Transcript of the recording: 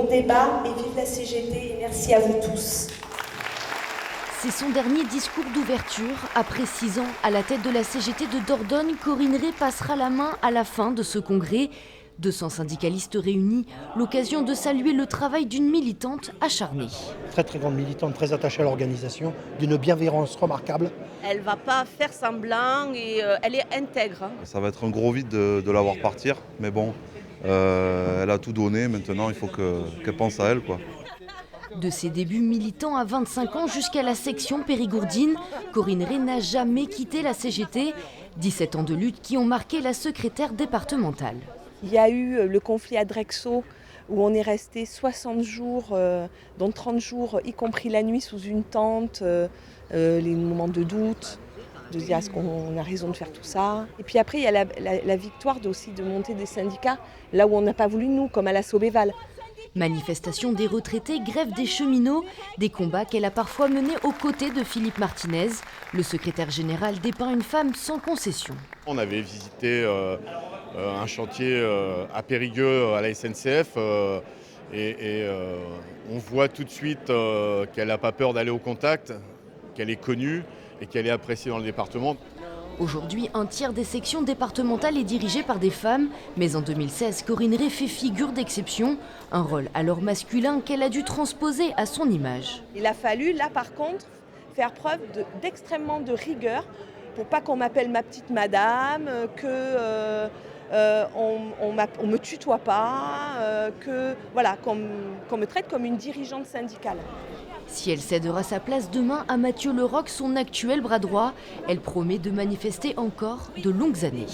bon débat et vive la CGT et merci à vous tous. C'est son dernier discours d'ouverture. Après 6 ans à la tête de la CGT de Dordogne, Corinne Rey passera la main à la fin de ce congrès. 200 syndicalistes réunis, l'occasion de saluer le travail d'une militante acharnée. Très grande militante, très attachée à l'organisation, d'une bienveillance remarquable. Elle ne va pas faire semblant et elle est intègre. Ça va être un gros vide de la voir partir, mais bon, elle a tout donné, maintenant il faut qu'elle pense à elle, quoi. De ses débuts militants à 25 ans jusqu'à la section périgourdine, Corinne Rey n'a jamais quitté la CGT. 17 ans de lutte qui ont marqué la secrétaire départementale. Il y a eu le conflit à Drexo où on est resté 60 jours, dont 30 jours, y compris la nuit sous une tente, les moments de doute, de dire est-ce qu'on a raison de faire tout ça. Et puis après il y a la victoire aussi de monter des syndicats là où on n'a pas voulu nous, comme à la Saubéval. Manifestation des retraités, grève des cheminots, des combats qu'elle a parfois menés aux côtés de Philippe Martinez. Le secrétaire général dépeint une femme sans concession. On avait visité un chantier à Périgueux à la SNCF et on voit tout de suite qu'elle n'a pas peur d'aller au contact, qu'elle est connue et qu'elle est appréciée dans le département. Aujourd'hui, un tiers des sections départementales est dirigé par des femmes. Mais en 2016, Corinne Rey fait figure d'exception. Un rôle alors masculin qu'elle a dû transposer à son image. Il a fallu, là par contre, faire preuve d'extrêmement de rigueur pour pas qu'on m'appelle ma petite madame, qu'on me tutoie pas, qu'on me traite comme une dirigeante syndicale. Si elle cédera sa place demain à Mathieu Leroc, son actuel bras droit, elle promet de manifester encore de longues années.